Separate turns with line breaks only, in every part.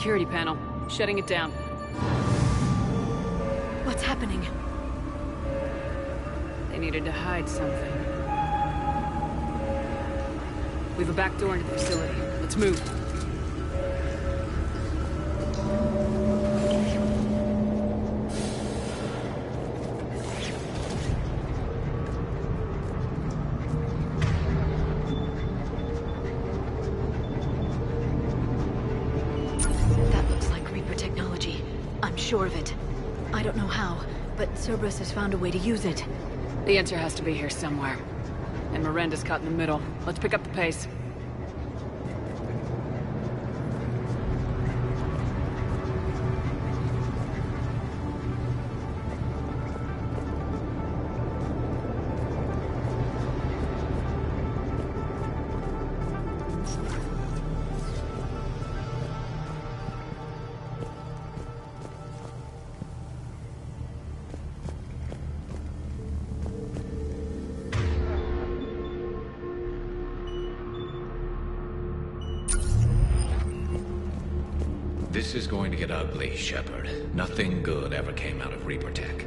security panel. Shutting it down.
What's happening?
They needed to hide something. We've a back door into the facility. Let's move.
That looks like Reaper technology. I'm sure of it. I don't know how, but Cerberus has found a way to use it.
The answer has to be here somewhere. And Miranda's caught in the middle. Let's pick up the pace.
This is going to get ugly, Shepard. Nothing good ever came out of Reaper Tech.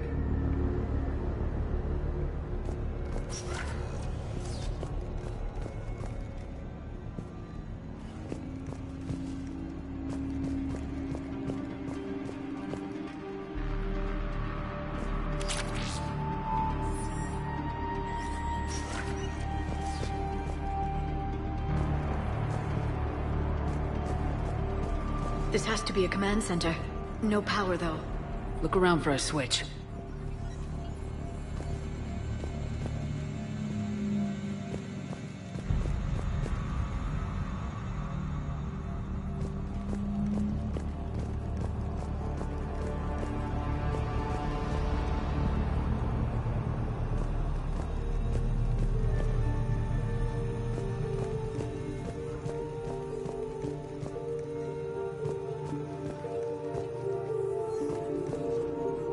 This has to be a command center. No power, though.
Look around for a switch.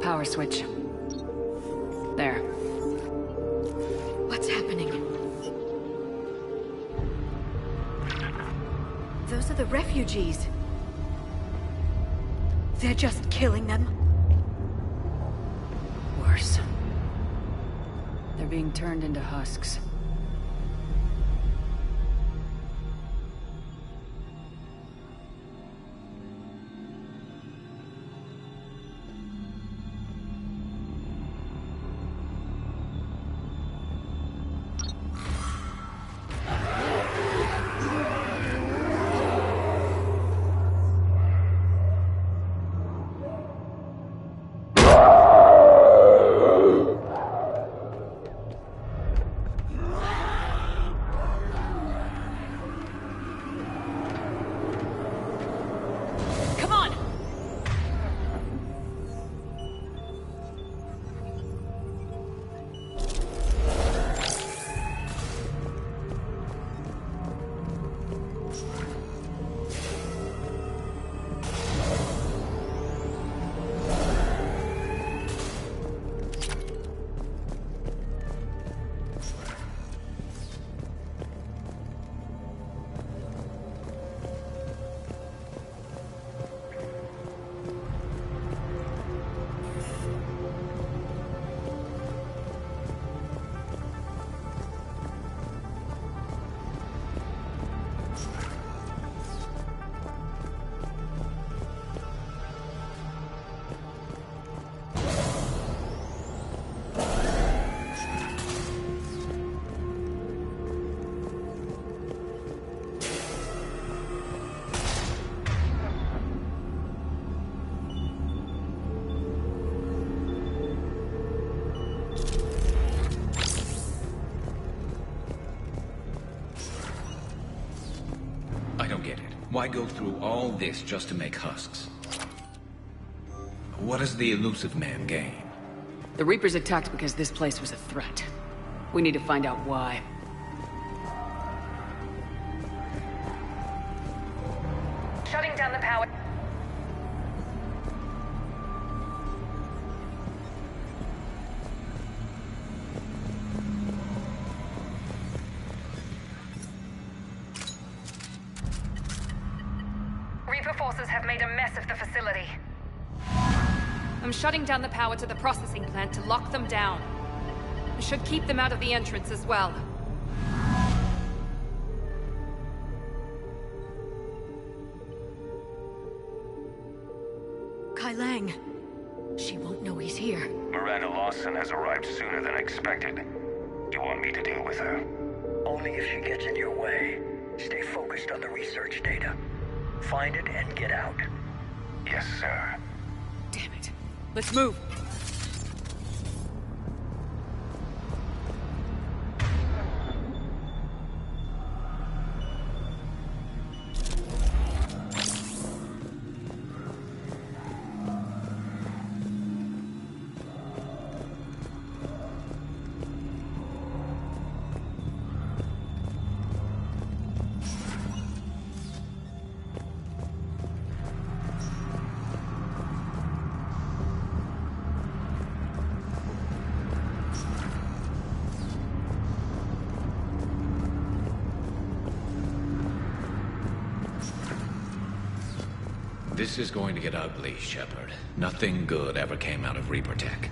Power switch. There.
What's happening? Those are the refugees. They're just killing them.
Worse. They're being turned into husks.
I don't get it. Why go through all this just to make husks? What does the elusive man gain?
The Reapers attacked because this place was a threat. We need to find out why.
Shutting down the power. Reaper forces have made a mess I'm shutting down the power to the processing plant to lock them down. I should keep them out of the entrance as well.
Kai Lang. She won't know he's here.
Miranda Lawson has arrived sooner than expected. You want me to deal with her?
Only if she gets in your way. Stay focused on the research data. Find it and get out.
Yes, sir.
Damn it. Let's move.
This is going to get ugly, Shepard. Nothing good ever came out of Reaper Tech.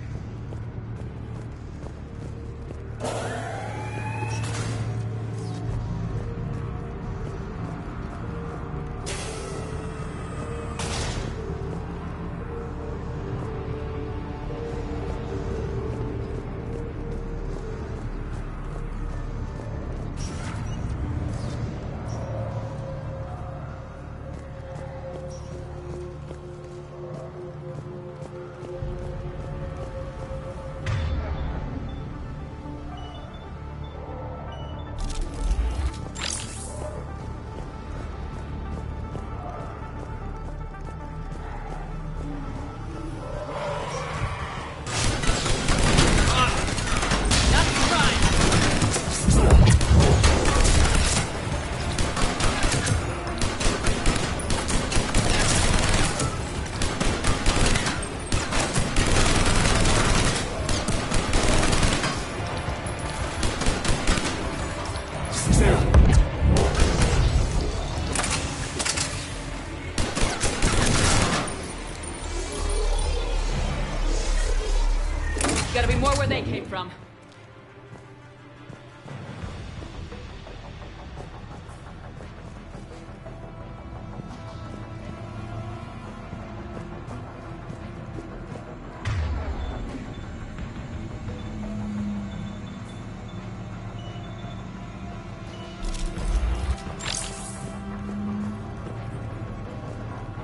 Gotta be more where they came from.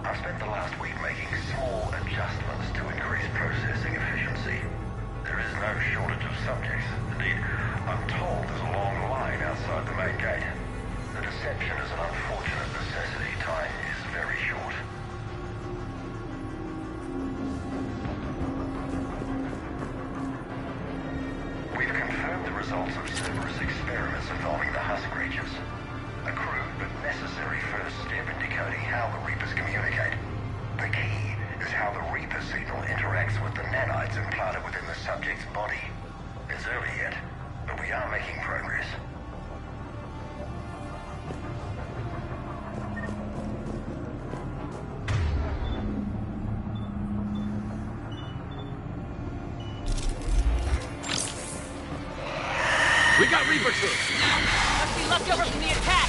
I've spent the last week making small adjustments to increase processing efficiency. There is no shortage of subjects. Indeed, I'm told there's a long line outside the main gate. The deception is an unfortunate necessity. Time is very short. We've confirmed the results of Cerberus experiments involving the Husk creatures. A crude but necessary first step in decoding how the Reapers communicate. The key is how the Reaper signal interacts with the nanites implanted within the subject's body. It's early yet, but we are making progress.
We got Reaper troops!
Must be left over from the attack!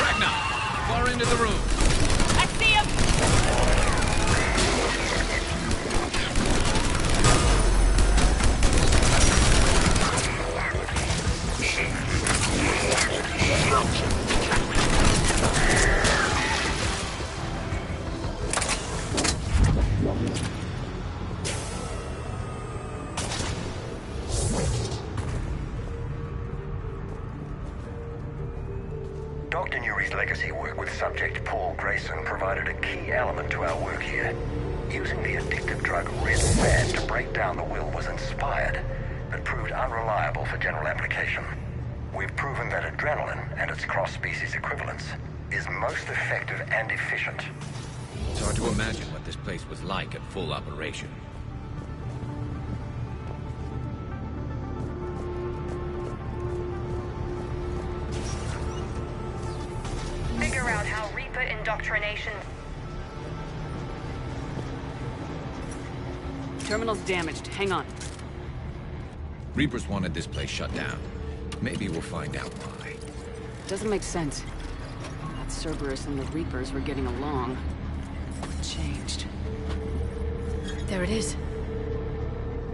Ragnar! Far into the room!
I see him!
Dr. Nuri's legacy work with subject Paul Grayson provided a key element to our work here. Using the addictive drug Red Sand to break down the will was inspired, but proved unreliable for general application. We've proven that adrenaline and its cross-species equivalence is most effective and efficient.
It's hard to imagine what this place was like at full operation.
indoctrination.
Terminal's damaged. Hang on.
Reapers wanted this place shut down. Maybe we'll find out why.
Doesn't make sense. Thought Cerberus and the Reapers were getting along. What changed?
There it is.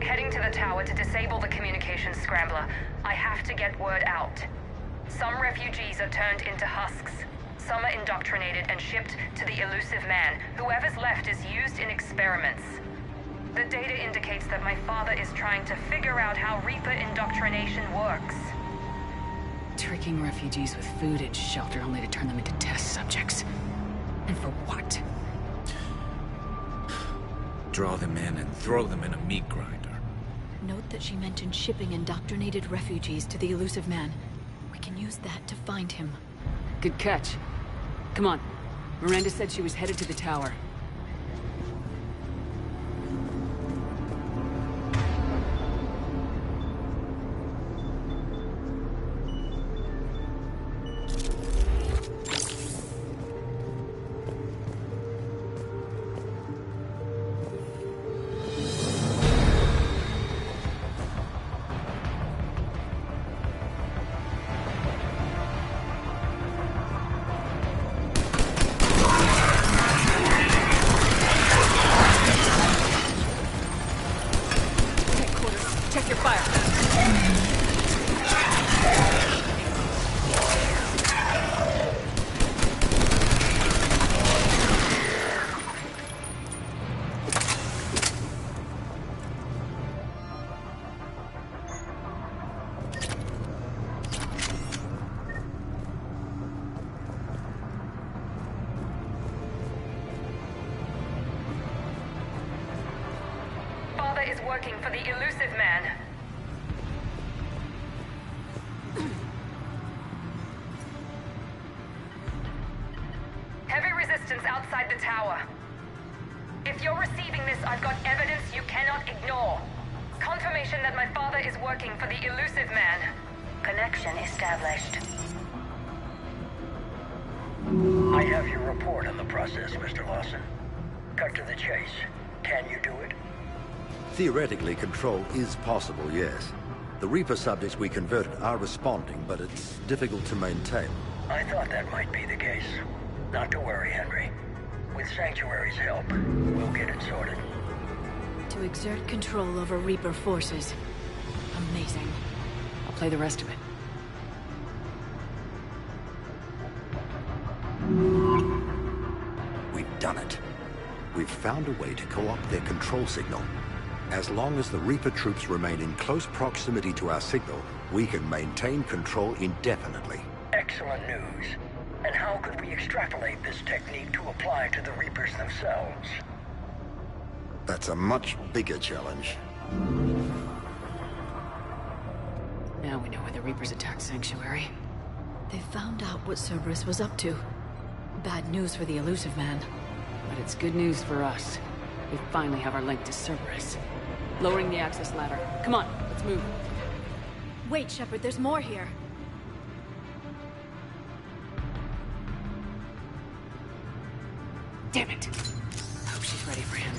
Heading to the tower to disable the communications scrambler. I have to get word out. Some refugees are turned into husks. Some are indoctrinated and shipped to the Elusive Man. Whoever's left is used in experiments. The data indicates that my father is trying to figure out how Reaper indoctrination works.
Tricking refugees with food and shelter only to turn them into test subjects. And for what?
Draw them in and throw them in a meat grinder.
Note that she mentioned shipping indoctrinated refugees to the Elusive Man. We can use that to find him.
Good catch. Come on. Miranda said she was headed to the tower. Check your fire.
Father is working for the Elusive Man. Heavy resistance outside the tower. If you're receiving this, I've got evidence you cannot ignore. Confirmation that my father is working for the Elusive Man.
Connection established. I have your report on the process, Mr. Lawson. Cut to the chase. Can you do it?
Theoretically, control is possible, yes. The Reaper subjects we converted are responding, but it's difficult to maintain.
I thought that might be the case. Not to worry, Henry. With Sanctuary's help, we'll get it sorted.
To exert control over Reaper forces. Amazing.
I'll play the rest of it.
We've done it. We've found a way to co-opt their control signal. As long as the Reaper troops remain in close proximity to our signal, we can maintain control indefinitely.
Excellent news. And how could we extrapolate this technique to apply to the Reapers themselves?
That's a much bigger challenge.
Now we know why the Reapers attacked Sanctuary.
They found out what Cerberus was up to. Bad news for the Elusive Man.
But it's good news for us. We finally have our link to Cerberus. Lowering the access ladder. Come on, let's move.
Wait, Shepard, there's more here.
Damn it. Hope she's ready for him.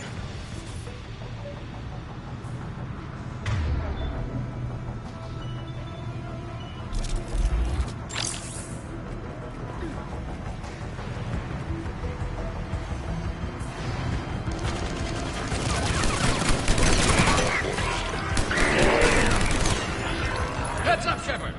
Heads up, Shepard!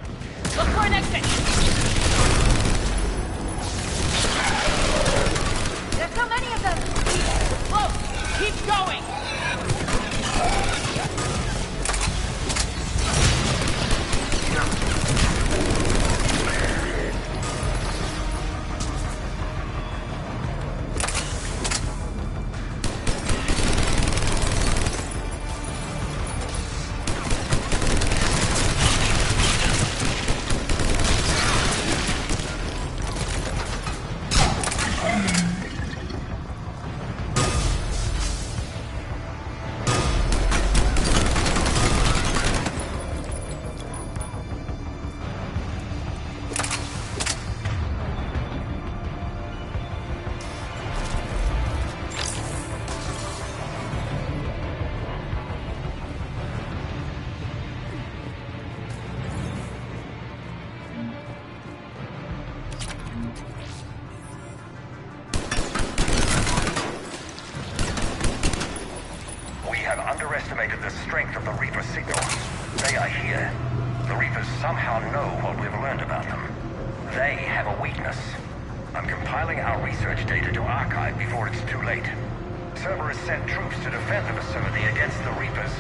signal. They are here. The Reapers somehow know what we've learned about them. They have a weakness. I'm compiling our research data to archive before it's too late. Cerberus sent troops to defend the facility against the Reapers.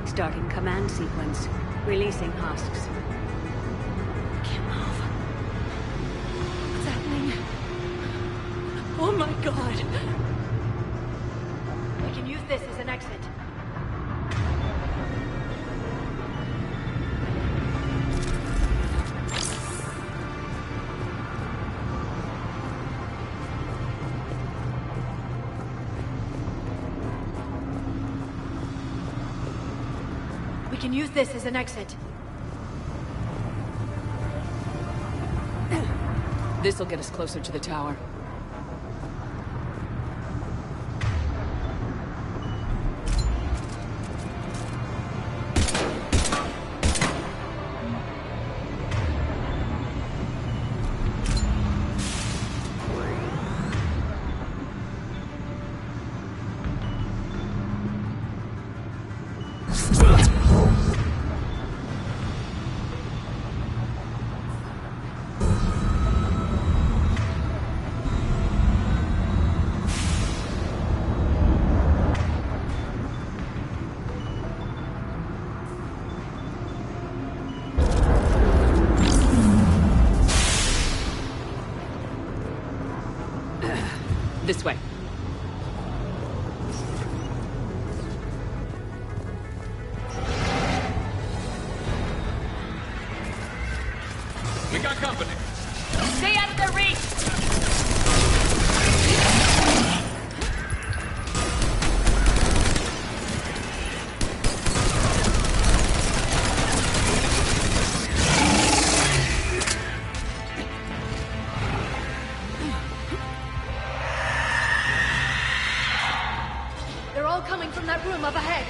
Starting command sequence. Releasing husks. Can't move. What's happening? Oh my god! We can use this as an exit. We can use this as an exit.
This'll get us closer to the tower. This way.
We got company.
Stay out of their reach!
They're all coming from that room up ahead.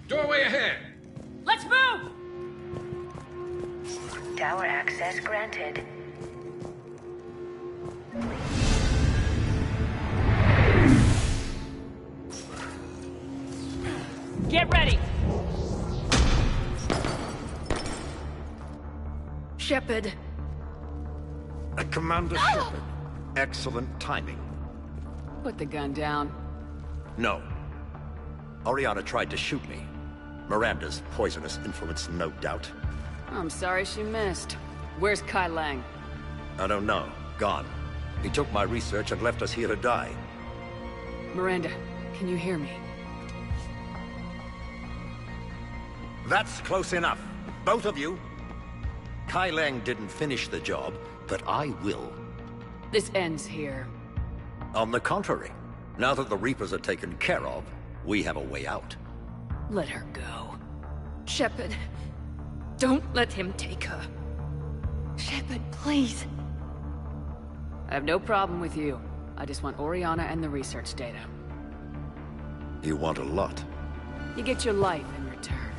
Doorway ahead!
Let's move!
Tower access granted.
Get ready!
Shepard.
Commander Shepard. Excellent timing.
Put the gun down.
No. Oriana tried to shoot me. Miranda's poisonous influence, no doubt.
I'm sorry she missed. Where's Kai Lang?
I don't know. Gone. He took my research and left us here to die.
Miranda, can you hear me?
That's close enough. Both of you. Kai Lang didn't finish the job, but I will.
This ends here.
On the contrary, now that the Reapers are taken care of, we have a way out.
Let her go.
Shepard. Don't let him take her. Shepard, please.
I have no problem with you. I just want Oriana and the research data.
You want a lot.
You get your life in return.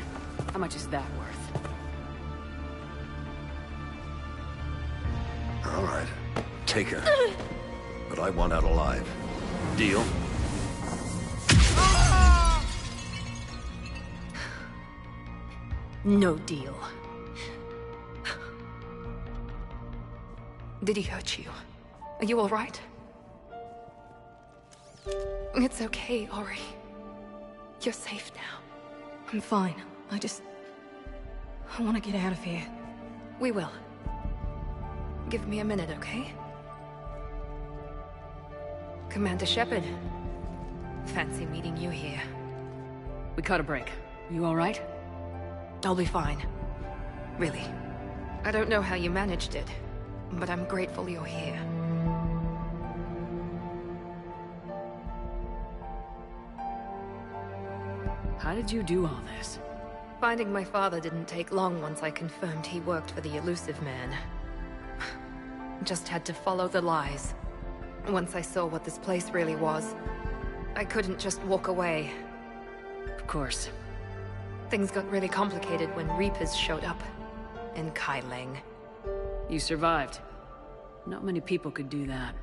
How much is that worth?
All right. Take her. But I want out alive. Deal?
No deal. Did he hurt you? Are you alright? It's okay, Ori. You're safe now. I'm fine. I want to get out of here. We will. Give me a minute, okay? Commander Shepard. Fancy meeting you here.
We caught a break. You alright?
I'll be fine. Really. I don't know how you managed it, but I'm grateful you're here.
How did you do all this?
Finding my father didn't take long once I confirmed he worked for the Illusive Man. Just had to follow the lies. Once I saw what this place really was, I couldn't just walk away.
Of course.
Things got really complicated when Reapers showed up. In Kai Leng.
You survived. Not many people could do that.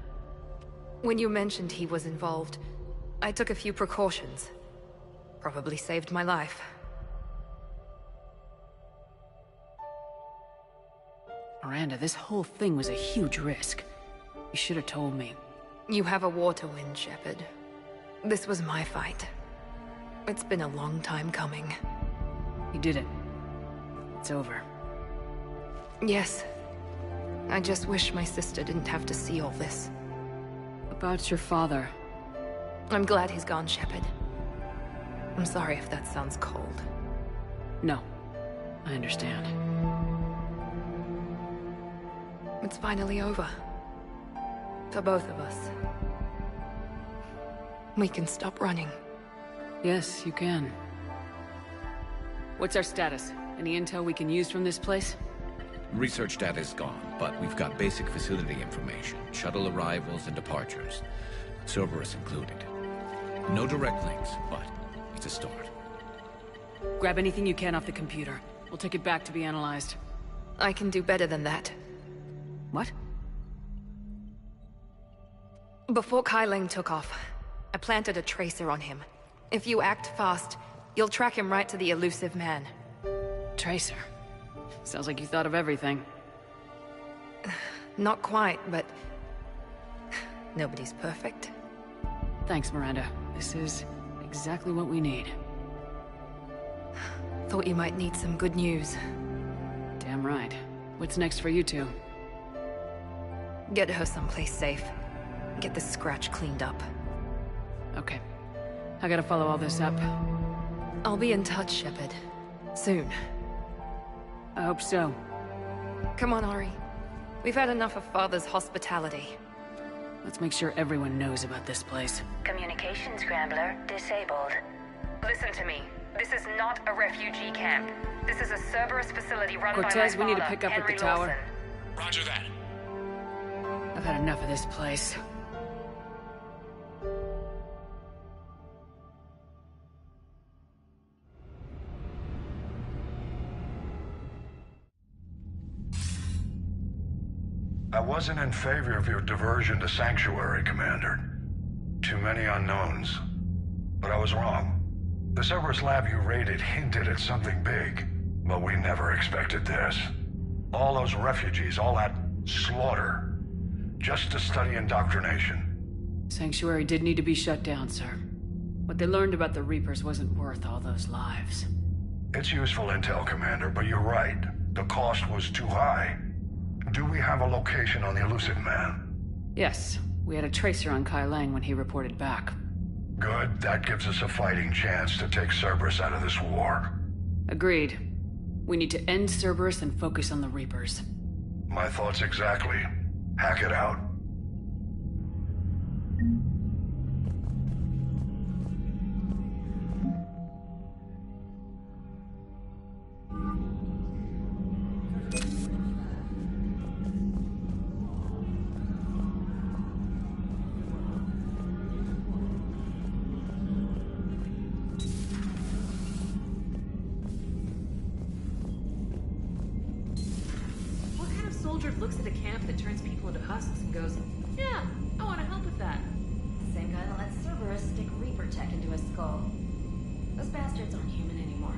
When you mentioned he was involved, I took a few precautions. Probably saved my life.
Miranda, this whole thing was a huge risk. You should have told me.
You have a war to win, Shepard. This was my fight. It's been a long time coming.
You did it. It's over.
Yes. I just wish my sister didn't have to see all this.
About your father.
I'm glad he's gone, Shepard. I'm sorry if that sounds cold.
No. I understand.
It's finally over. For both of us. We can stop running.
Yes, you can. What's our status? Any intel we can use from this place?
Research data is gone, but we've got basic facility information. Shuttle arrivals and departures. Cerberus included. No direct links, but it's a start.
Grab anything you can off the computer. We'll take it back to be analyzed.
I can do better than that.
What?
Before Kai Leng took off, I planted a tracer on him. If you act fast, you'll track him right to the Illusive Man.
Tracer. Sounds like you thought of everything.
Not quite, but... nobody's perfect.
Thanks, Miranda. This is exactly what we need.
Thought you might need some good news.
Damn right. What's next for you two?
Get her someplace safe. Get this scratch cleaned up.
Okay. I gotta follow all this up.
I'll be in touch, Shepard. Soon.
I hope so.
Come on, Ori. We've had enough of Father's hospitality.
Let's make sure everyone knows about this place.
Communication scrambler disabled. Listen to me. This is not a refugee camp. This is a Cerberus facility run
Cortez,
by my father,
we need to pick up
Henry
at the tower.
Lawson.
Roger that.
I've had enough of this place.
I wasn't in favor of your diversion to Sanctuary, Commander. Too many unknowns. But I was wrong. The Cerberus lab you raided hinted at something big, but we never expected this. All those refugees, all that slaughter, just to study indoctrination.
Sanctuary did need to be shut down, sir. What they learned about the Reapers wasn't worth all those lives.
It's useful intel, Commander, but you're right. The cost was too high. Do we have a location on the Illusive Man?
Yes, we had a tracer on Kai Leng when he reported back.
Good, that gives us a fighting chance to take Cerberus out of this war.
Agreed. We need to end Cerberus and focus on the Reapers.
My thoughts exactly. Hack it out.
What kind of soldier looks at a camp that turns people into husks and goes, yeah, I want to help with that?
The same guy that lets Cerberus stick Reaper tech into his skull. Those bastards aren't human anymore.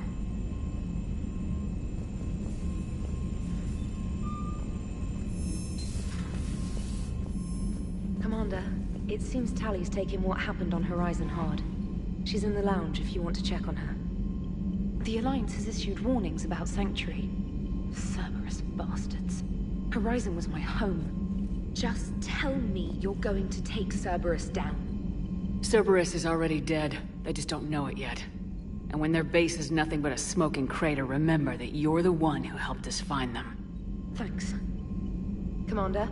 Commander, it seems Tally's taking what happened on Horizon hard. She's in the lounge if you want to check on her. The Alliance has issued warnings about Sanctuary. Cerberus bastards. Horizon was my home. Just tell me you're going to take Cerberus down.
Cerberus is already dead. They just don't know it yet. And when their base is nothing but a smoking crater, remember that you're the one who helped us find them.
Thanks. Commander?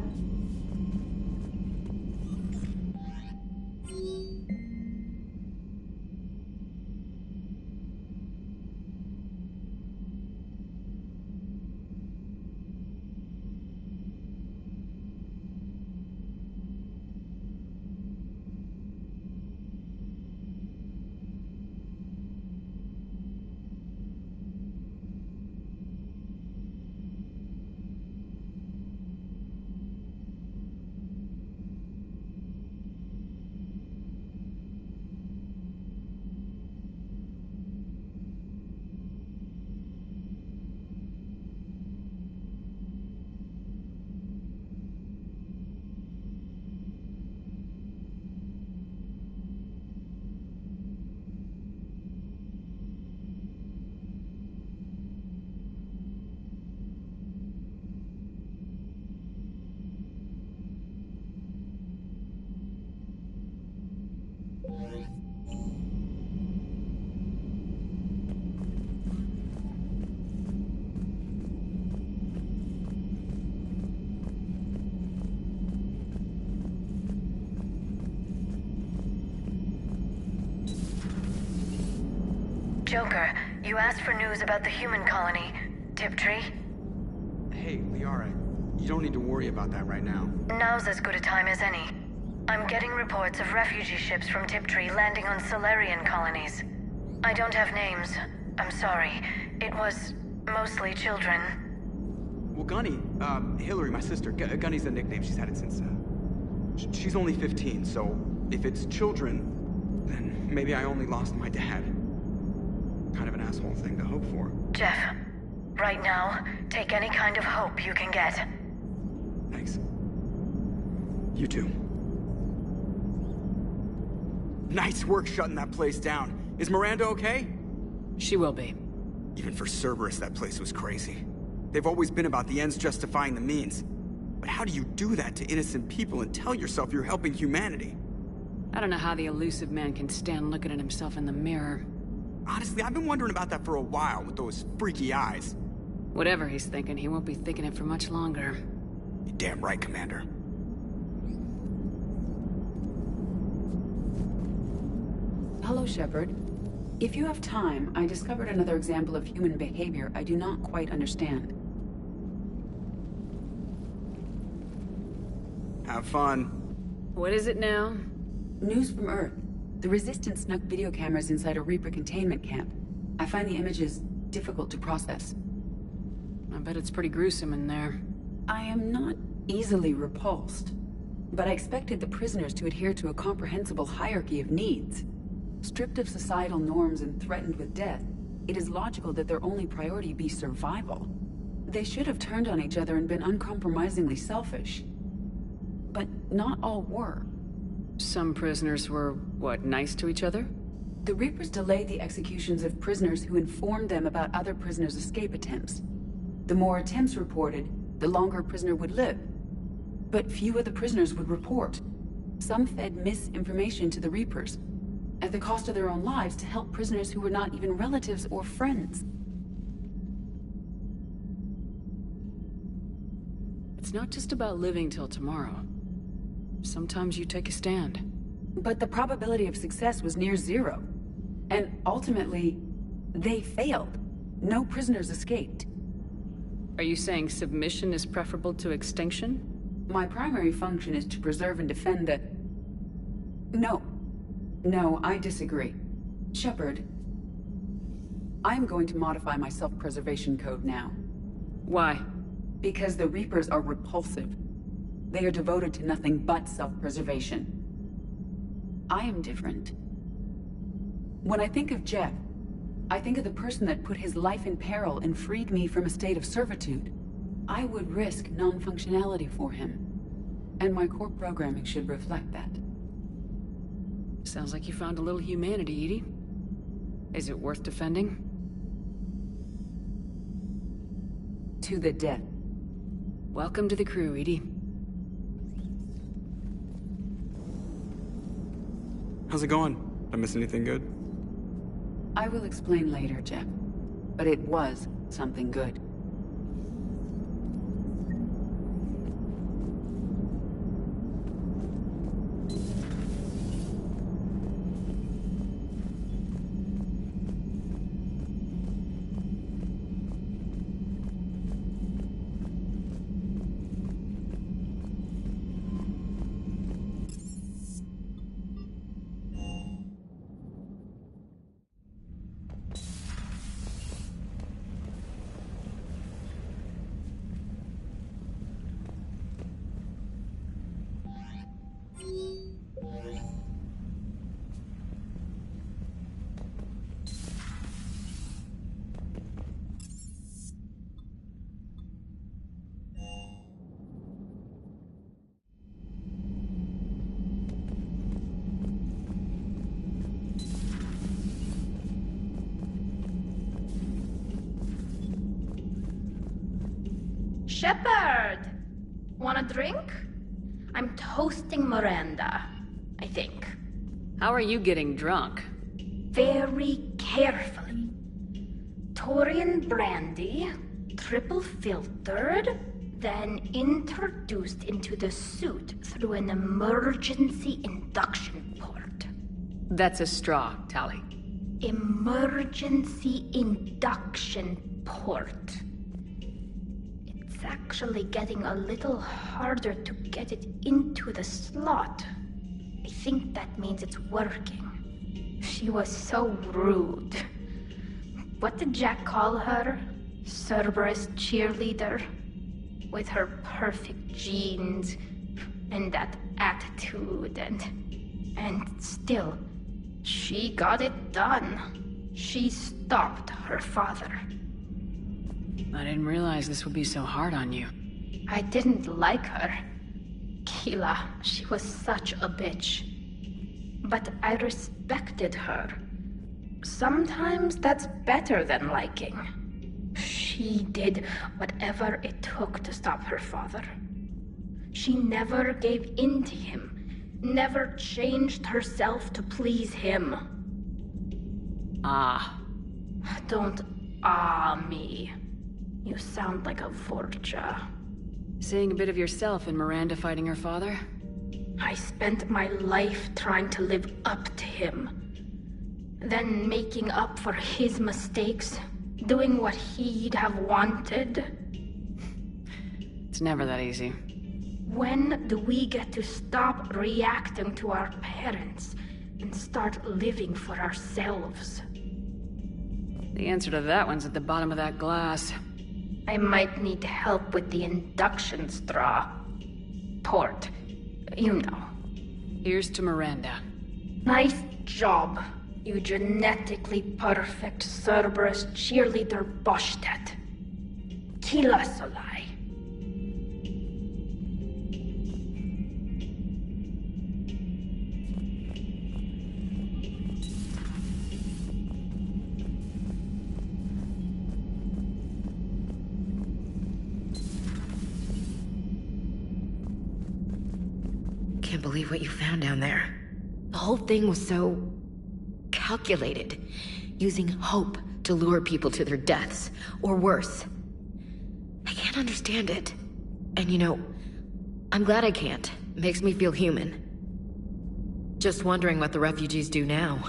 Joker, you asked for news about the human colony, Tiptree.
Hey, Liara, you don't need to worry about that right now.
Now's as good a time as any. I'm getting reports of refugee ships from Tiptree landing on Solarian colonies. I don't have names. I'm sorry. It was mostly children.
Well, Gunny, Hillary, my sister, Gunny's a nickname. She's had it since, she's only 15, so if it's children, then maybe I only lost my dad. Kind of an asshole thing to hope for.
Jeff, right now, take any kind of hope you can get.
Thanks. You too. Nice work shutting that place down. Is Miranda okay?
She will be.
Even for Cerberus, that place was crazy. They've always been about the ends justifying the means. But how do you do that to innocent people and tell yourself you're helping humanity?
I don't know how the elusive man can stand looking at himself in the mirror.
Honestly, I've been wondering about that for a while with those freaky eyes.
Whatever he's thinking, he won't be thinking it for much longer.
You're damn right, Commander.
Hello, Shepard. If you have time, I discovered another example of human behavior I do not quite understand.
Have fun.
What is it now?
News from Earth. The Resistance snuck video cameras inside a Reaper containment camp. I find the images difficult to process.
I bet it's pretty gruesome in there.
I am not easily repulsed, but I expected the prisoners to adhere to a comprehensible hierarchy of needs. Stripped of societal norms and threatened with death, it is logical that their only priority be survival. They should have turned on each other and been uncompromisingly selfish. But not all were.
Some prisoners were, what, nice to each other?
The Reapers delayed the executions of prisoners who informed them about other prisoners' escape attempts. The more attempts reported, the longer a prisoner would live. But few of the prisoners would report. Some fed misinformation to the Reapers, at the cost of their own lives, to help prisoners who were not even relatives or friends.
It's not just about living till tomorrow. Sometimes you take a stand.
But the probability of success was near zero. And ultimately, they failed. No prisoners escaped.
Are you saying submission is preferable to extinction?
My primary function is to preserve and defend the... No, I disagree. Shepard, I'm going to modify my self-preservation code now.
Why?
Because the Reapers are repulsive. They are devoted to nothing but self-preservation. I am different. When I think of Jeff, I think of the person that put his life in peril and freed me from a state of servitude. I would risk non-functionality for him. and my core programming should reflect that.
Sounds like you found a little humanity, EDI. Is it worth defending?
To the death.
Welcome to the crew, EDI.
How's it going? Did I miss anything good?
I will explain later, Jeff. But it was something good.
Shepard! Want a drink? I'm toasting Miranda, I think.
How are you getting drunk?
Very carefully. Taurian brandy, triple filtered, then introduced into the suit through an emergency induction port.
That's a straw, Tali.
Emergency induction port. It's actually getting a little harder to get it into the slot. I think that means it's working. She was so rude. What did Jack call her? Cerberus cheerleader? With her perfect genes and that attitude and still, she got it done. She stopped her father.
I didn't realize this would be so hard on you.
I didn't like her. Keela, she was such a bitch. But I respected her. Sometimes that's better than liking. She did whatever it took to stop her father. She never gave in to him, never changed herself to please him.
Ah.
Don't me. You sound like a Vorcha.
Seeing a bit of yourself in Miranda fighting her father?
I spent my life trying to live up to him. Then making up for his mistakes, doing what he'd have wanted.
It's never that easy.
When do we get to stop reacting to our parents and start living for ourselves?
The answer to that one's at the bottom of that glass.
I might need help with the induction straw. Port. You know.
Here's to Miranda.
Nice job, you genetically perfect Cerberus cheerleader Boshtet. Keela Solai.
Can't believe what you found down there. The whole thing was so calculated, using hope to lure people to their deaths, or worse. I can't understand it. And you know, I'm glad I can't. It makes me feel human. Just wondering what the refugees do now.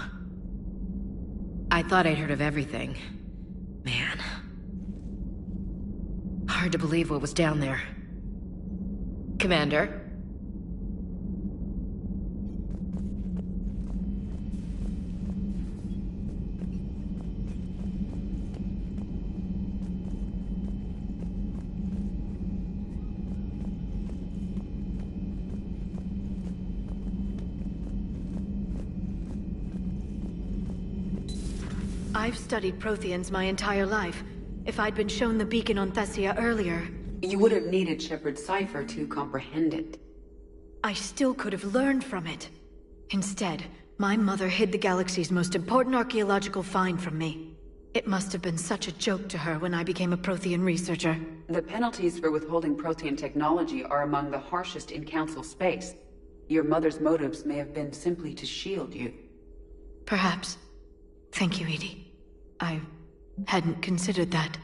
I thought I'd heard of everything. Man. Hard to believe what was down there. Commander?
I've studied Protheans my entire life. If I'd been shown the beacon on Thessia earlier...
You would have needed Shepard's cipher to comprehend it.
I still could have learned from it. Instead, my mother hid the galaxy's most important archaeological find from me. It must have been such a joke to her when I became a Prothean researcher.
The penalties for withholding Prothean technology are among the harshest in Council space. Your mother's motives may have been simply to shield you.
Perhaps. Thank you, Edie. I hadn't considered that.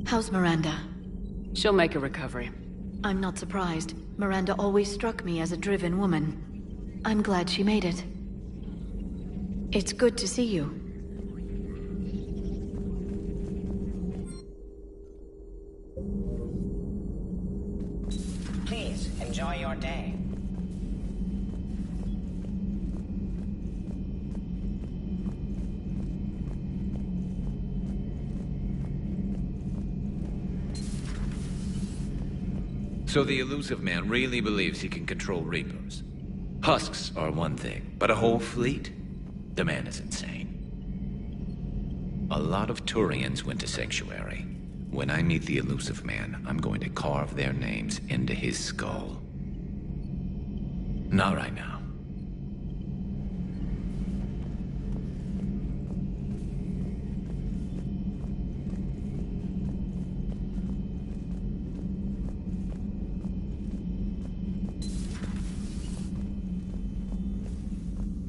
How's Miranda?
She'll make a recovery.
I'm not surprised. Miranda always struck me as a driven woman. I'm glad she made it. It's good to see you.
Please, enjoy your day.
So the Illusive Man really believes he can control Reapers. Husks are one thing, but a whole fleet? The man is insane. A lot of Turians went to Sanctuary. When I meet the Illusive Man, I'm going to carve their names into his skull. Not right now.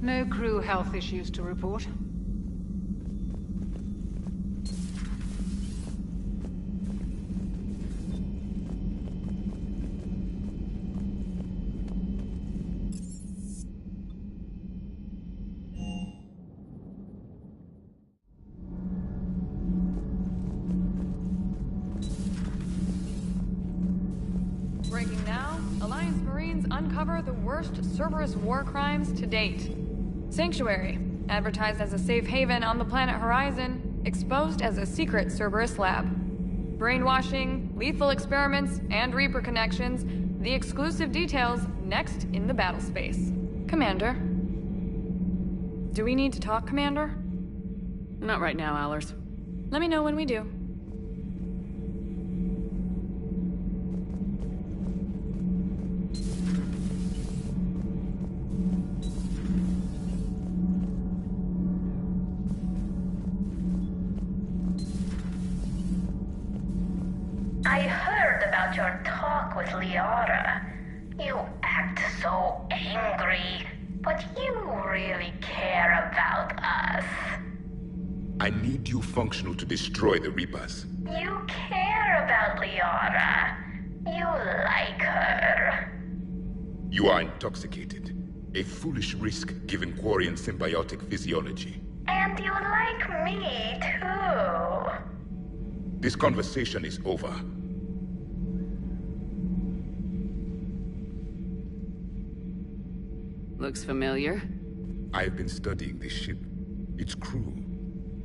No crew health issues to report.
Breaking now, Alliance Marines uncover the worst Cerberus war crimes to date. Sanctuary, advertised as a safe haven on the planet Horizon, exposed as a secret Cerberus lab. Brainwashing, lethal experiments, and Reaper connections, the exclusive details next in the battle space. Commander. Do we need to talk, Commander?
Not right now, Allers.
Let me know when we do.
I heard about your talk with Liara. You act so angry, but you really care about us.
I need you functional to destroy the Reapers.
You care about Liara. You like her.
You are intoxicated. A foolish risk given Quarian symbiotic physiology.
And you like me, too.
This conversation is over.
Looks familiar.
I have been studying this ship. Its crew.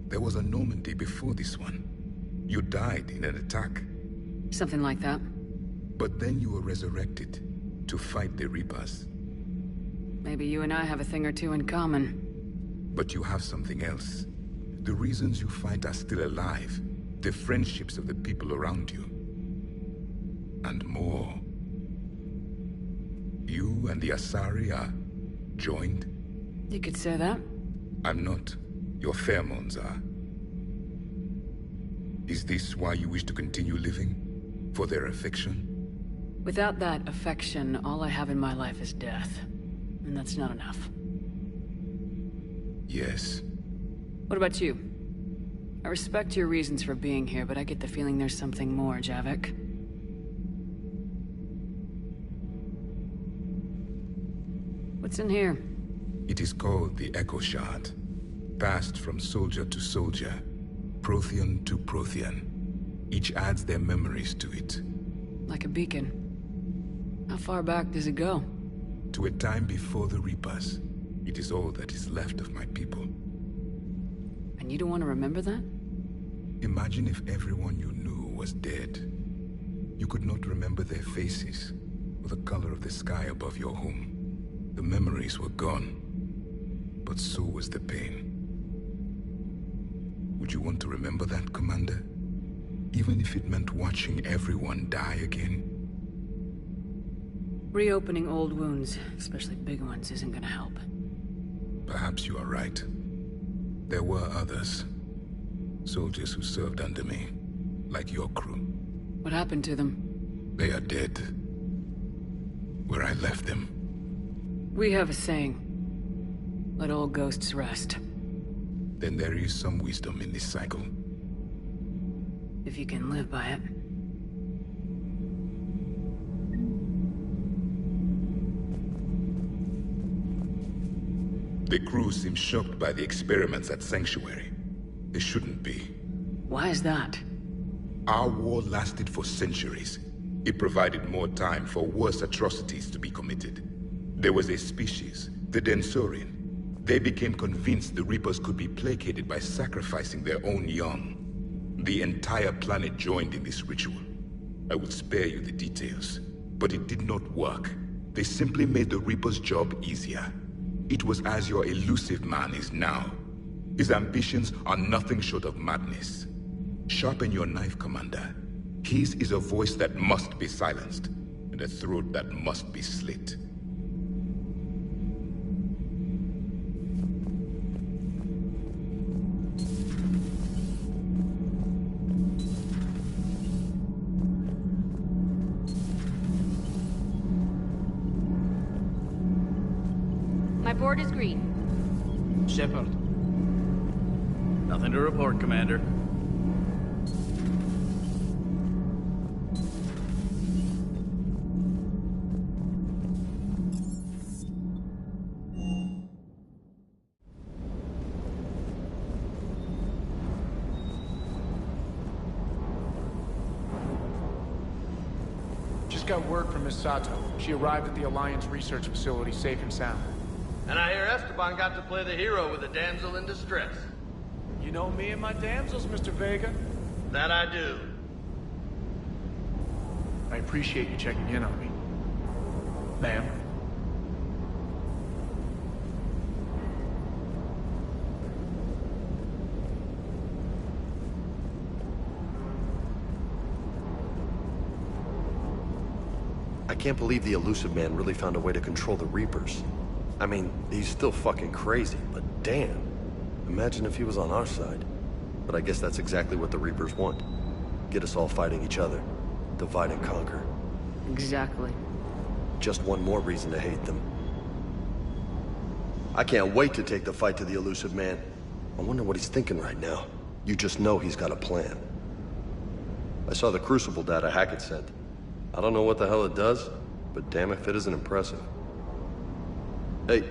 There was a Normandy before this one. You died in an attack.
Something like that.
But then you were resurrected to fight the Reapers.
Maybe you and I have a thing or two in common.
But you have something else. The reasons you fight are still alive. The friendships of the people around you. And more. You and the Asari are joined?
You could say that.
I'm not. Your pheromones are. Is this why you wish to continue living? For their affection?
Without that affection, all I have in my life is death. And that's not enough.
Yes.
What about you? I respect your reasons for being here, but I get the feeling there's something more, Javik. What's in here?
It is called the Echo Shard. Passed from soldier to soldier, Prothean to Prothean. Each adds their memories to it.
Like a beacon. How far back does it go?
To a time before the Reapers. It is all that is left of my people.
And you don't want to remember that?
Imagine if everyone you knew was dead. You could not remember their faces, or the color of the sky above your home. The memories were gone, but so was the pain. Would you want to remember that, Commander? Even if it meant watching everyone die again?
Reopening old wounds, especially big ones, isn't gonna help.
Perhaps you are right. There were others. Soldiers who served under me, like your crew.
What happened to them?
They are dead. Where I left them.
We have a saying. Let all ghosts rest.
Then there is some wisdom in this cycle.
If you can live by it.
The crew seems shocked by the experiments at Sanctuary. They shouldn't be.
Why is that?
Our war lasted for centuries. It provided more time for worse atrocities to be committed. There was a species, the Densorian. They became convinced the Reapers could be placated by sacrificing their own young. The entire planet joined in this ritual. I would spare you the details, but it did not work. They simply made the Reaper's job easier. It was as your elusive man is now. His ambitions are nothing short of madness. Sharpen your knife, Commander. His is a voice that must be silenced, and a throat that must be slit.
My board is green.
Shepard. Nothing to report, Commander.
Just got word from Miss Sato. She arrived at the Alliance research facility safe and sound.
And I hear Esteban got to play the hero with a damsel in distress.
You know me and my damsels, Mr. Vega.
That I do.
I appreciate you checking in on me. Ma'am.
I can't believe the Illusive Man really found a way to control the Reapers. I mean, he's still fucking crazy, but damn. Imagine if he was on our side. But I guess that's exactly what the Reapers want. Get us all fighting each other. Divide and conquer.
Exactly.
Just one more reason to hate them. I can't wait to take the fight to the Illusive Man. I wonder what he's thinking right now. You just know he's got a plan. I saw the Crucible data Hackett sent. I don't know what the hell it does, but damn if it isn't impressive. Hey.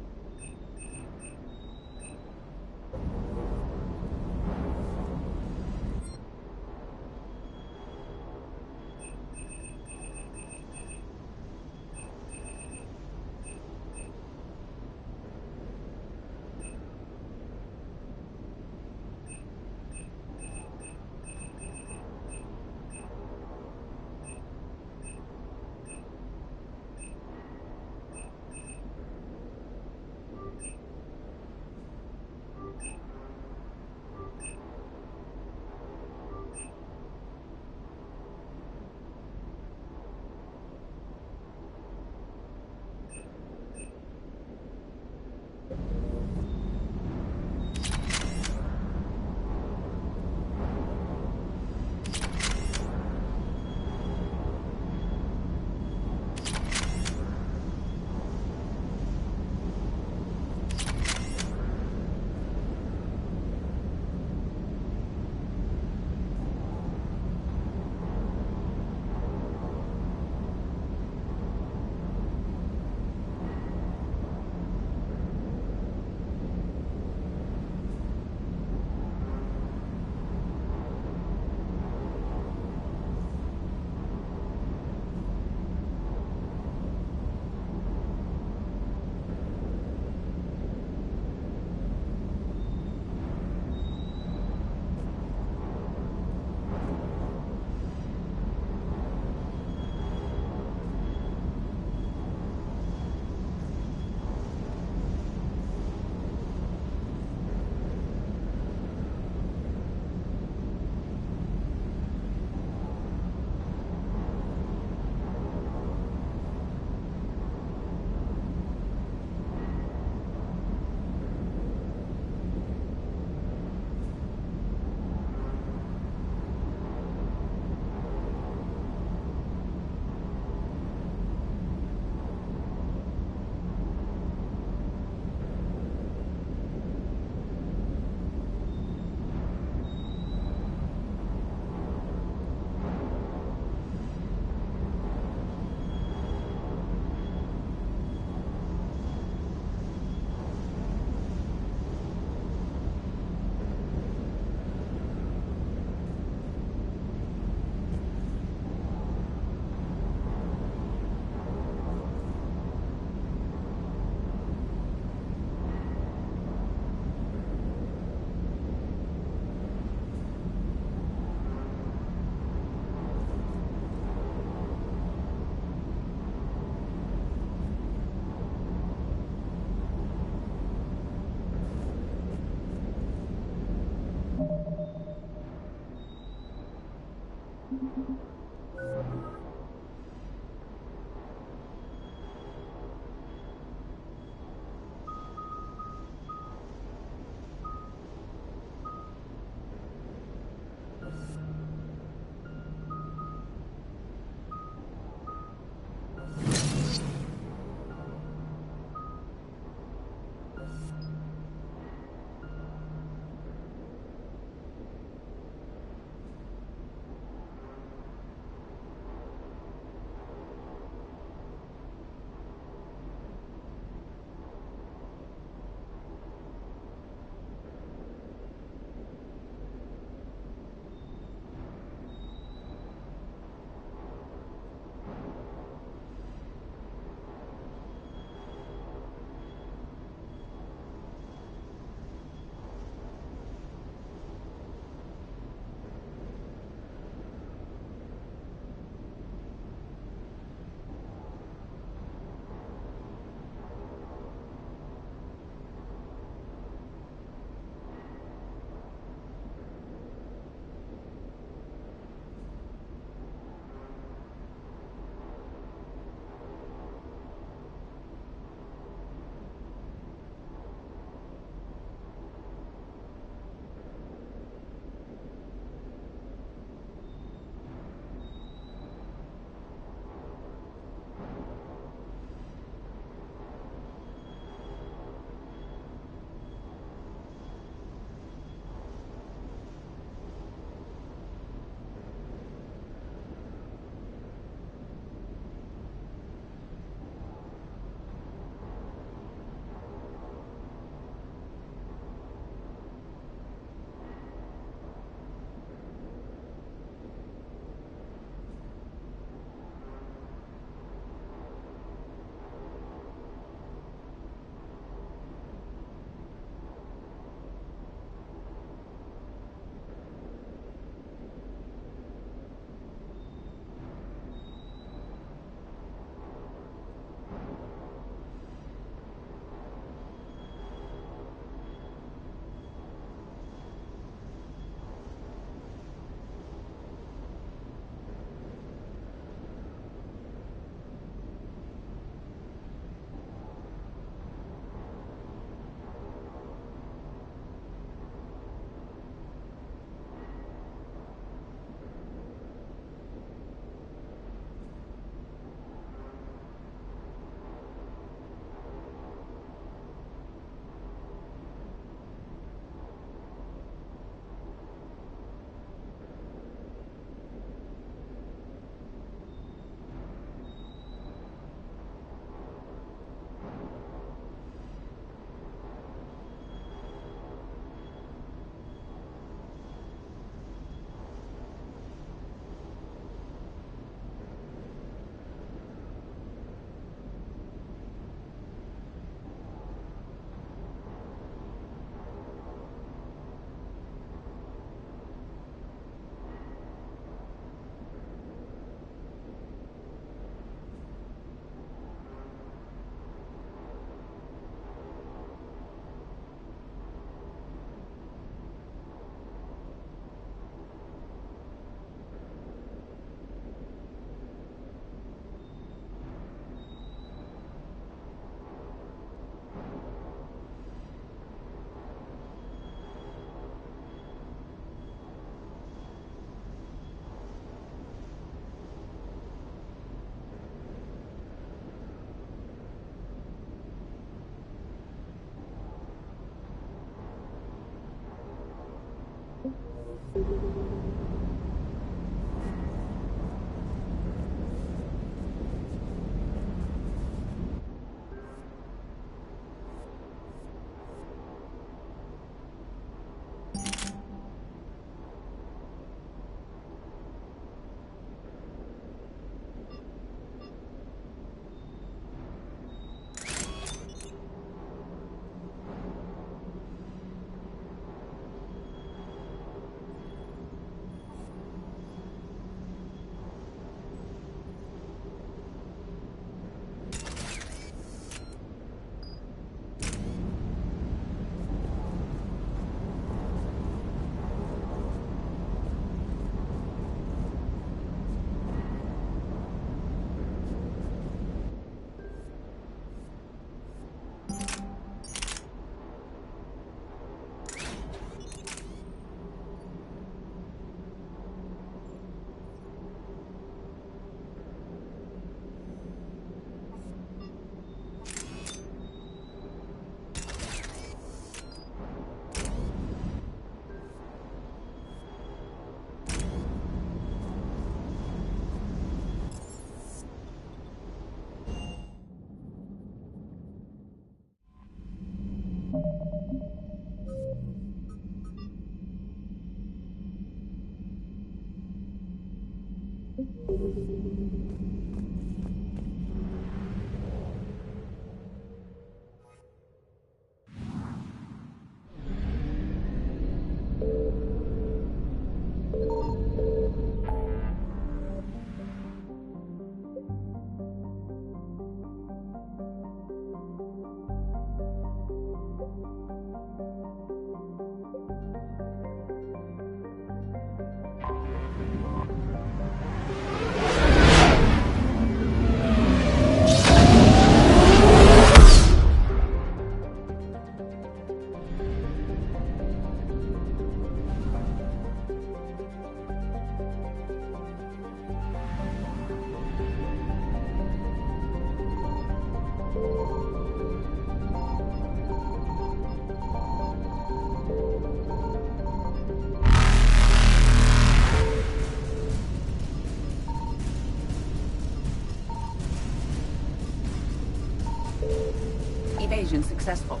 Evasion successful.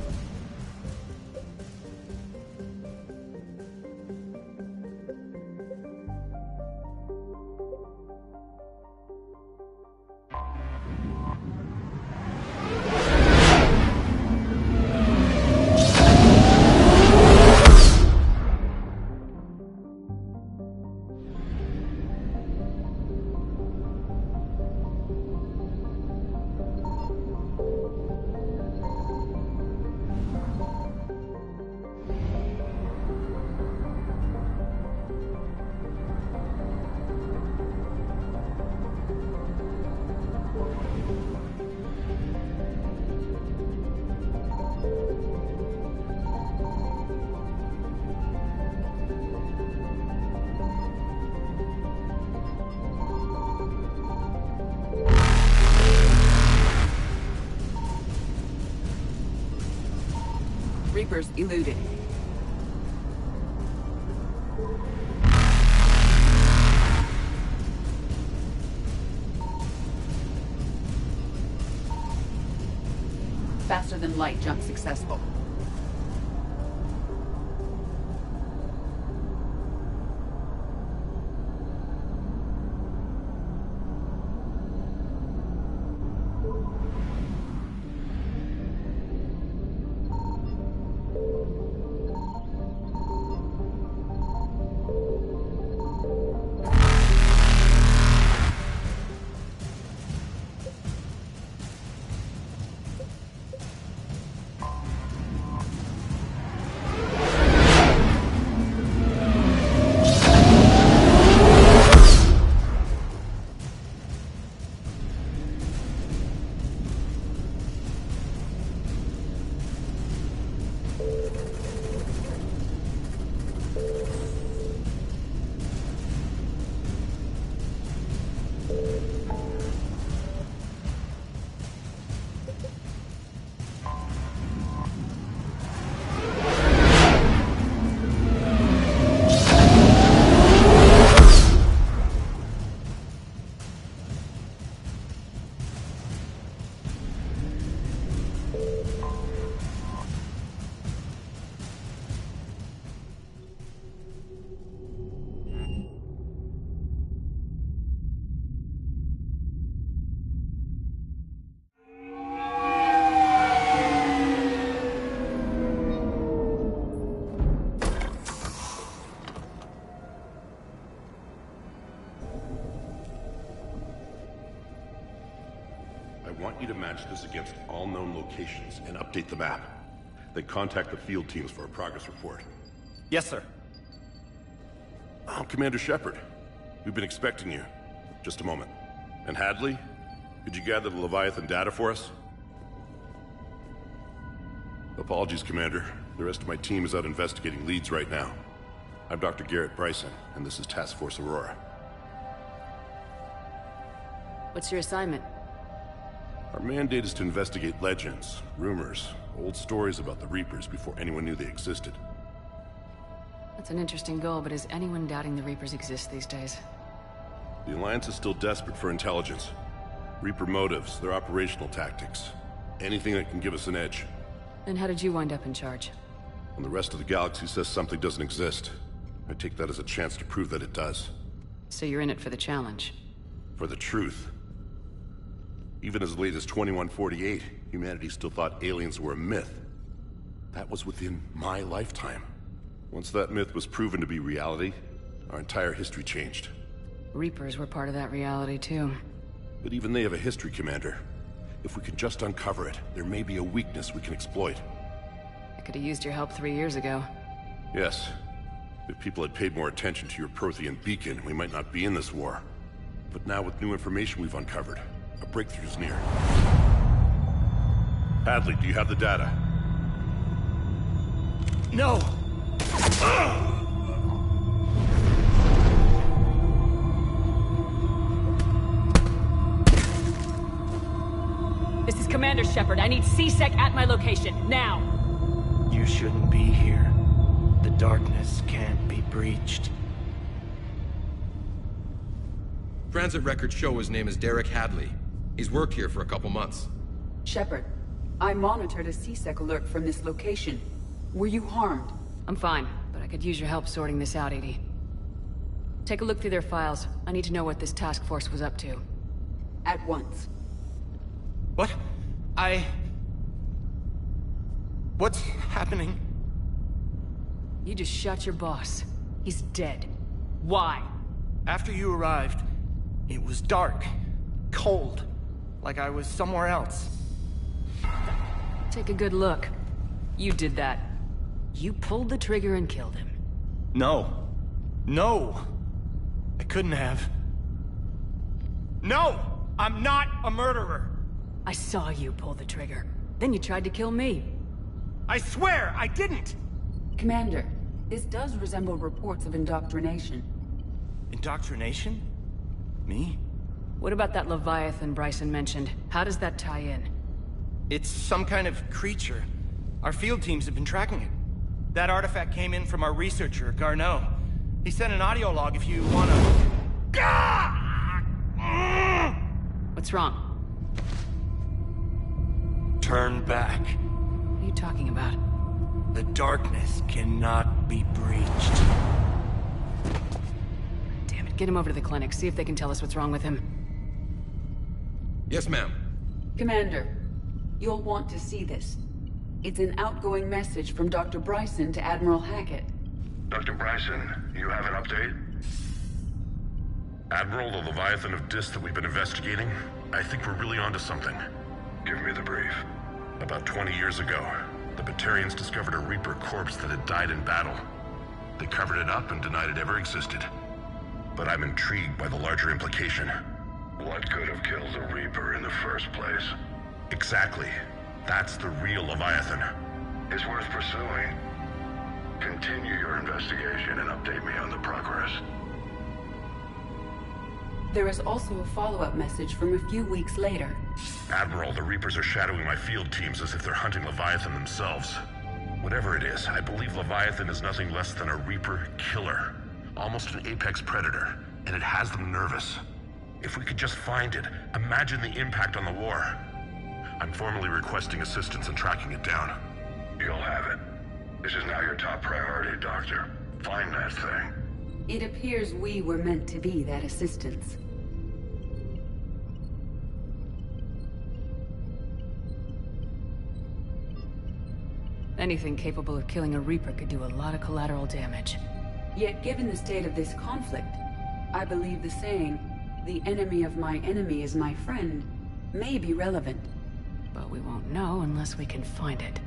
Reapers eluded. Faster than light jump successful.
I want you to match this against all known locations and update the map. Then contact the field teams for a progress report.
Yes, sir.
Oh, Commander Shepard. We've been expecting you. Just a moment. And Hadley? Could you gather the Leviathan data for us? Apologies, Commander. The rest of my team is out investigating leads right now. I'm Dr. Garrett Bryson, and this is Task Force Aurora.
What's your assignment?
Our mandate is to investigate legends, rumors, old stories about the Reapers before anyone knew they existed.
That's an interesting goal, but is anyone doubting the Reapers exist these days?
The Alliance is still desperate for intelligence. Reaper motives, their operational tactics. Anything that can give us an edge.
Then how did you wind up in charge?
When the rest of the galaxy says something doesn't exist, I take that as a chance to prove that it does.
So you're in it for the challenge?
for the truth. Even as late as 2148, humanity still thought aliens were a myth. That was within my lifetime. Once that myth was proven to be reality, our entire history changed.
Reapers were part of that reality, too.
But even they have a history, Commander. If we could just uncover it, there may be a weakness we can exploit.
I could have used your help 3 years ago.
Yes. If people had paid more attention to your Prothean beacon, we might not be in this war. But now with new information we've uncovered, a breakthrough's near. Hadley, do you have the data?
No!
This is Commander Shepard. I need C-Sec at my location, now!
You shouldn't be here. The darkness can't be breached.
Transit records show his name is Derek Hadley. He's worked here for a couple months.
Shepard, I monitored a C-Sec alert from this location. Were you harmed?
I'm fine, but I could use your help sorting this out, EDI. Take a look through their files. I need to know what this task force was up to.
At once.
What? What's happening?
You just shot your boss. He's dead. Why?
After you arrived, it was dark, cold, like I was somewhere else.
Take a good look. You did that. You pulled the trigger and killed him.
No. No! I couldn't have. No! I'm not a murderer!
I saw you pull the trigger. Then you tried to kill me.
I swear I didn't!
Commander, this does resemble reports of indoctrination.
Indoctrination? Me?
What about that Leviathan Bryson mentioned? How does that tie in?
It's some kind of creature. Our field teams have been tracking it. That artifact came in from our researcher, Garneau. He sent an audio log if you wanna...
What's wrong?
Turn back.
What are you talking about?
The darkness cannot be breached.
Damn it, get him over to the clinic. See if they can tell us what's wrong with him.
Yes, ma'am.
Commander, you'll want to see this. It's an outgoing message from Dr. Bryson to Admiral Hackett.
Dr. Bryson, you have an update?
Admiral, the Leviathan of Dis that we've been investigating, I think we're really onto something.
Give me the brief.
About 20 years ago, the Batarians discovered a Reaper corpse that had died in battle. They covered it up and denied it ever existed. But I'm intrigued by the larger implication.
What could have killed the Reaper in the first place?
Exactly. That's the real Leviathan.
It's worth pursuing. Continue your investigation and update me on the progress.
There is also a follow-up message from a few weeks later.
Admiral, the Reapers are shadowing my field teams as if they're hunting Leviathan themselves. Whatever it is, I believe Leviathan is nothing less than a Reaper killer. Almost an apex predator, and it has them nervous. If we could just find it, imagine the impact on the war. I'm formally requesting assistance in tracking it down.
You'll have it. This is now your top priority, Doctor. Find that thing.
It appears we were meant to be that assistance.
Anything capable of killing a Reaper could do a lot of collateral damage.
Yet given the state of this conflict, I believe the saying, "The enemy of my enemy is my friend," may be relevant.
But we won't know unless we can find it.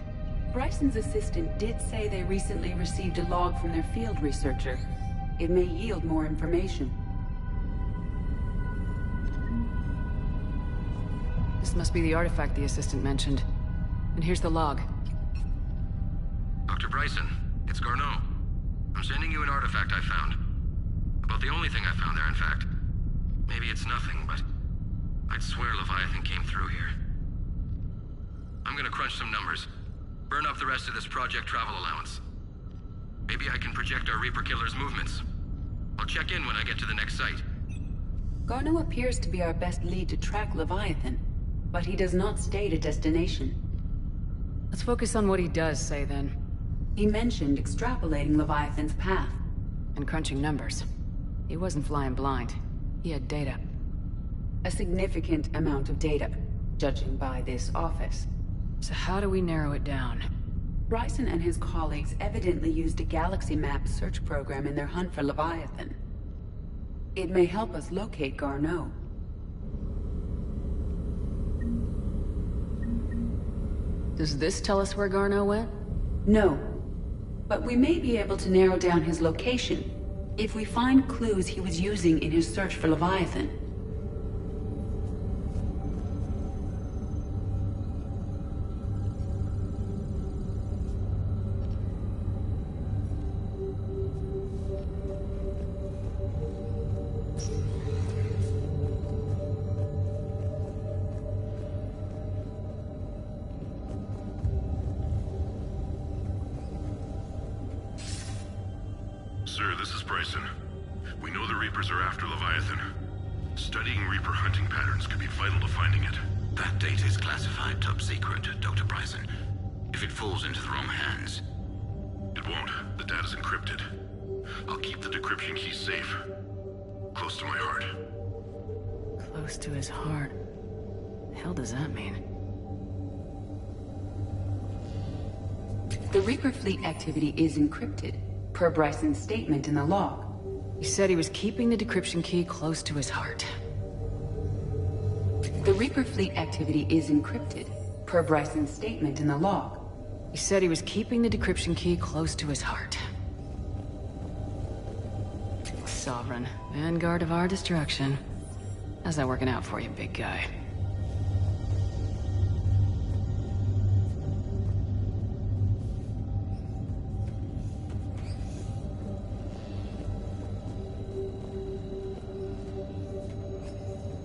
Bryson's assistant did say they recently received a log from their field researcher. It may yield more information.
This must be the artifact the assistant mentioned. And here's the log.
Dr. Bryson, it's Garneau. I'm sending you an artifact I found. About the only thing I found there, in fact. Maybe it's nothing, but I'd swear Leviathan came through here. I'm gonna crunch some numbers. Burn up the rest of this Project Travel allowance. Maybe I can project our Reaper Killer's movements. I'll check in when I get to the next site.
Garneau appears to be our best lead to track Leviathan, but he does not state a destination.
Let's focus on what he does say, then.
He mentioned extrapolating Leviathan's path.
And crunching numbers. He wasn't flying blind. He had data.
A significant amount of data, judging by this office.
So how do we narrow it down?
Bryson and his colleagues evidently used a galaxy map search program in their hunt for Leviathan. It may help us locate Garneau.
Does this tell us where Garneau went?
No. But we may be able to narrow down his location if we find clues he was using in his search for Leviathan.
Sir, this is Bryson. We know the Reapers are after Leviathan. Studying Reaper hunting patterns could be vital to finding it.
That data is classified top secret, Dr. Bryson. If it falls into the wrong hands...
It won't. The data's encrypted. I'll keep the decryption key safe. Close to my heart.
Close to his heart. The hell does that mean?
The Reaper fleet activity is encrypted, per Bryson's statement in the log.
He said he was keeping the decryption key close to his heart.
The Reaper fleet activity is encrypted, per Bryson's statement in the log.
He said he was keeping the decryption key close to his heart. Sovereign, vanguard of our destruction. How's that working out for you, big guy?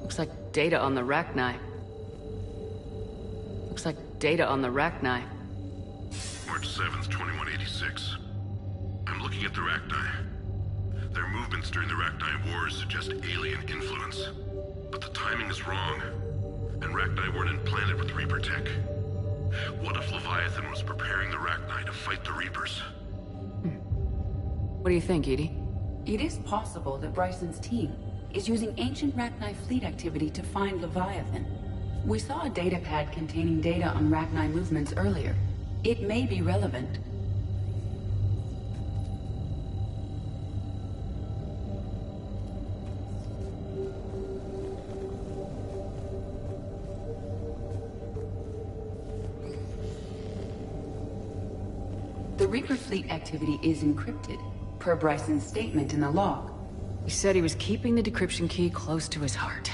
Looks like data on the Rachni. Looks like data on the Rachni.
March 7th, 2186. I'm looking at the Rachni. Their movements during the Rachni Wars suggest alien influence. But the timing is wrong. And Rachni weren't implanted with Reaper tech. What if Leviathan was preparing the Rachni to fight the Reapers?
What do you think, EDI?
It is possible that Bryson's team is using ancient Rachni fleet activity to find Leviathan. We saw a data pad containing data on Rachni movements earlier. It may be relevant. The Reaper fleet activity is encrypted, per Bryson's statement in the log.
He said he was keeping the decryption key close to his heart.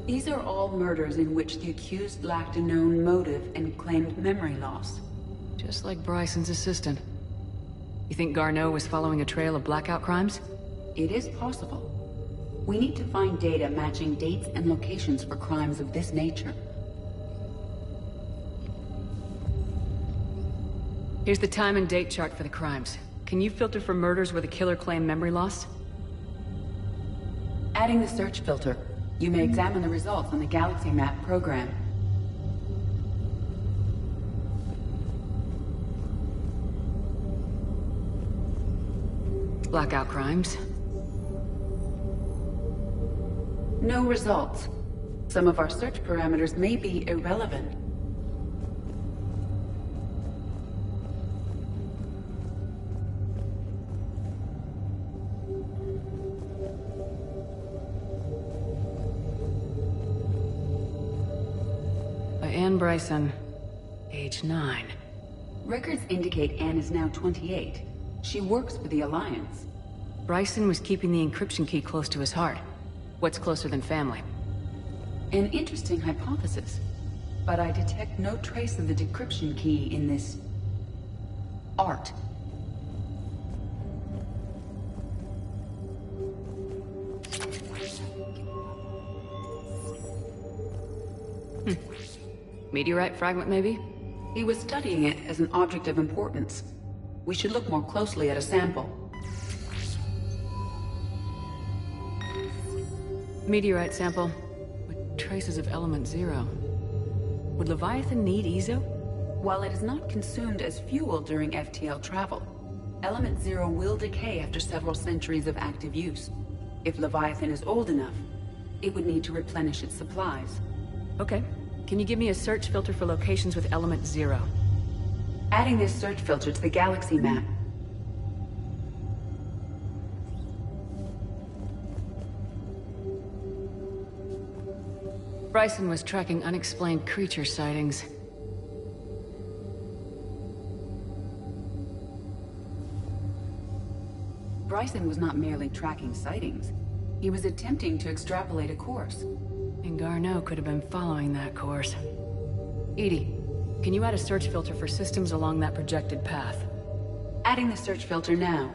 These are all murders in which the accused lacked a known motive and claimed memory loss.
Just like Bryson's assistant. You think Garneau was following a trail of blackout crimes?
It is possible. We need to find data matching dates and locations for crimes of this nature.
Here's the time and date chart for the crimes. Can you filter for murders where the killer claimed memory loss?
Adding the search filter. You may examine the results on the Galaxy Map program.
Blackout crimes.
No results. Some of our search parameters may be irrelevant.
Anne Bryson, age 9.
Records indicate Anne is now 28. She works for the Alliance.
Bryson was keeping the encryption key close to his heart. What's closer than family?
An interesting hypothesis, but I detect no trace of the decryption key in this art.
Meteorite fragment, maybe?
He was studying it as an object of importance. We should look more closely at a sample.
Meteorite sample with traces of element 0. Would Leviathan need Ezo?
While it is not consumed as fuel during FTL travel, element 0 will decay after several centuries of active use. If Leviathan is old enough, it would need to replenish its supplies.
Okay. Can you give me a search filter for locations with element 0?
Adding this search filter to the galaxy map.
Bryson was tracking unexplained creature sightings.
Bryson was not merely tracking sightings. He was attempting to extrapolate a course.
And Garneau could have been following that course. EDI, can you add a search filter for systems along that projected path?
Adding the search filter now.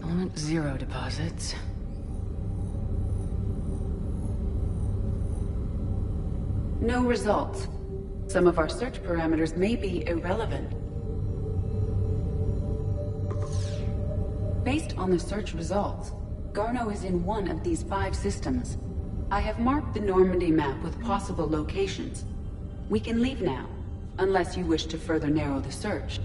Element 0 deposits.
No results. Some of our search parameters may be irrelevant. Based on the search results, Garneau is in one of these 5 systems. I have marked the Normandy map with possible locations. We can leave now, unless you wish to further narrow the search.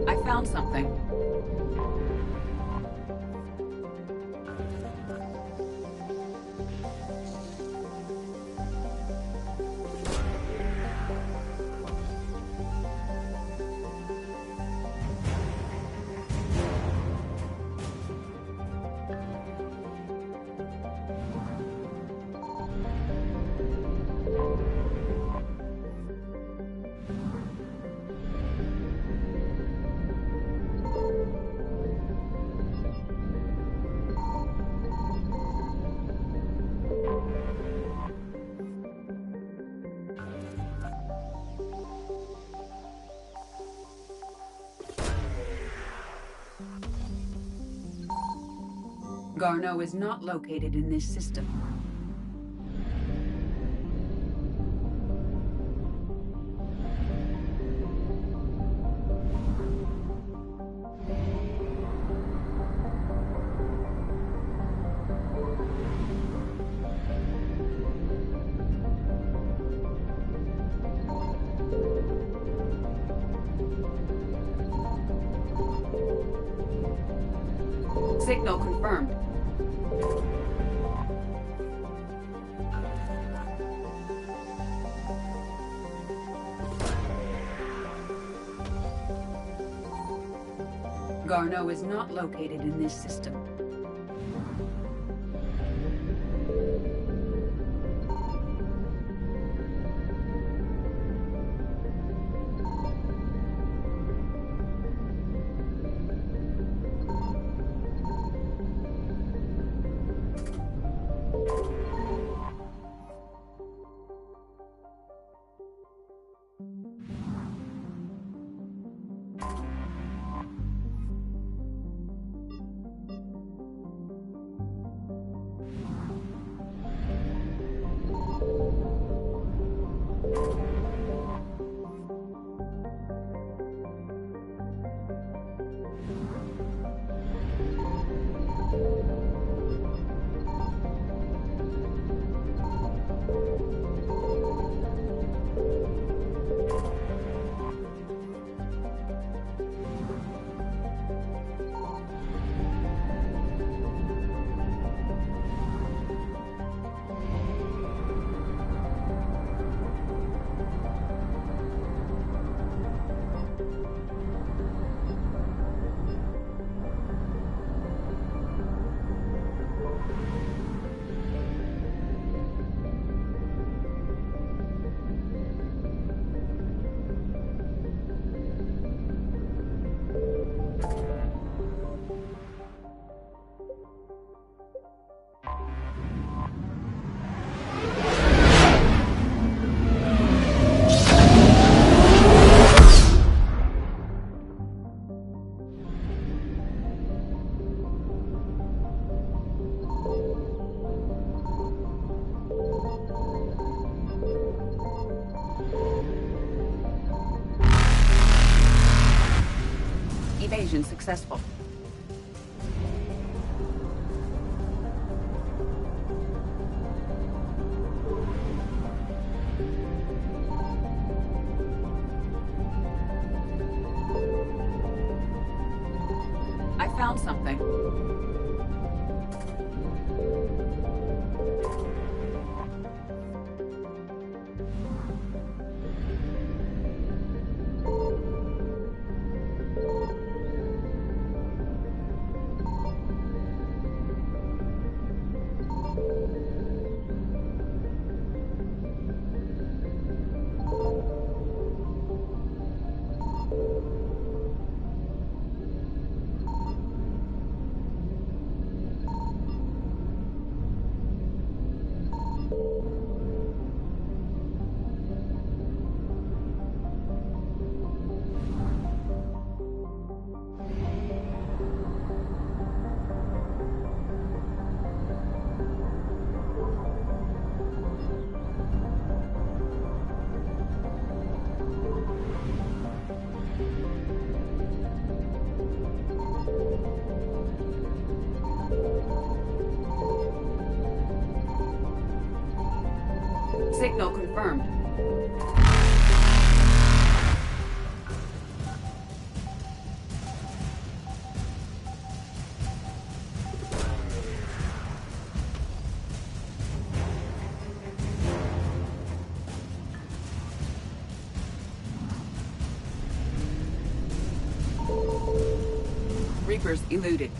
I found something. Garneau is not located in this system. Signal confirmed. Garneau is not located in this system. Evasion successful. I found something. Signal confirmed. Reapers eluded.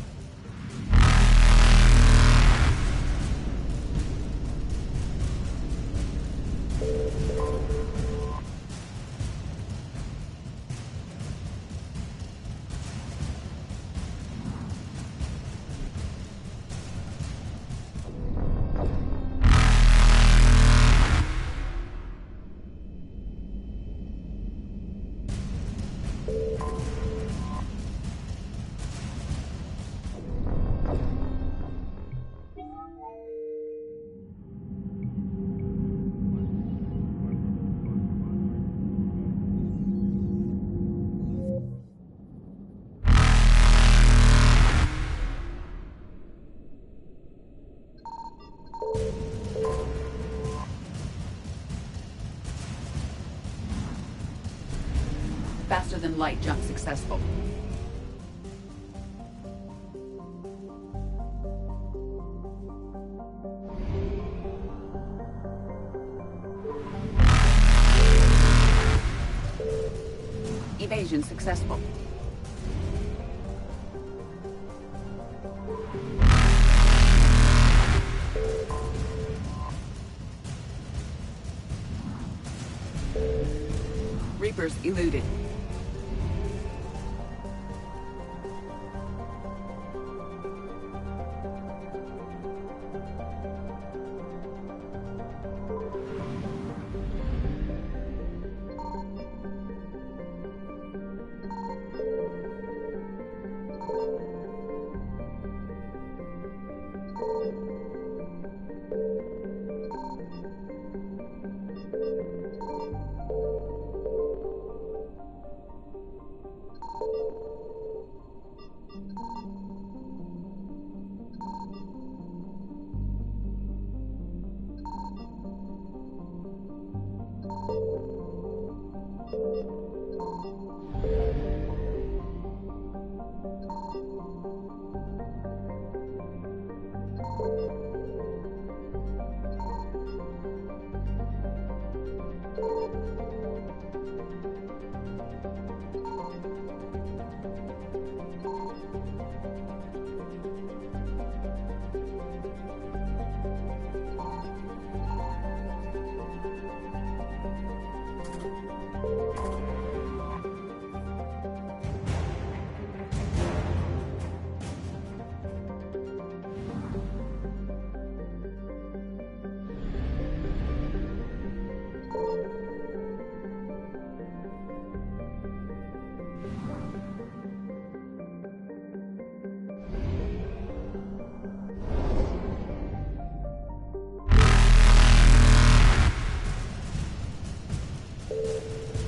Faster than light jump successful. Evasion successful. Reapers eluded.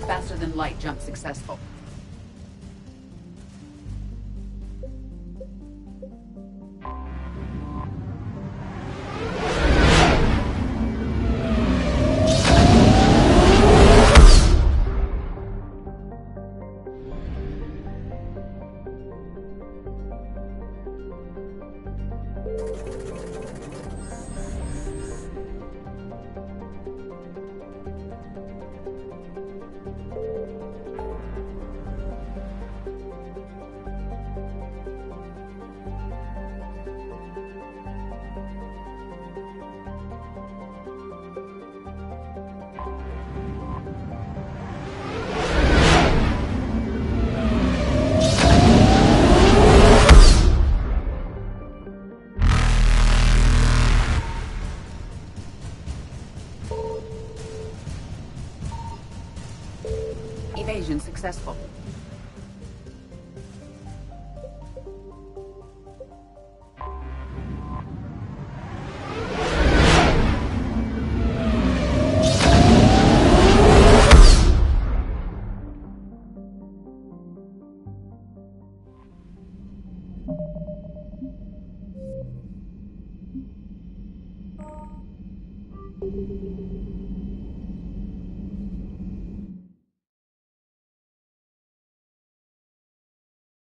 Faster than light jump successful. Evasion successful.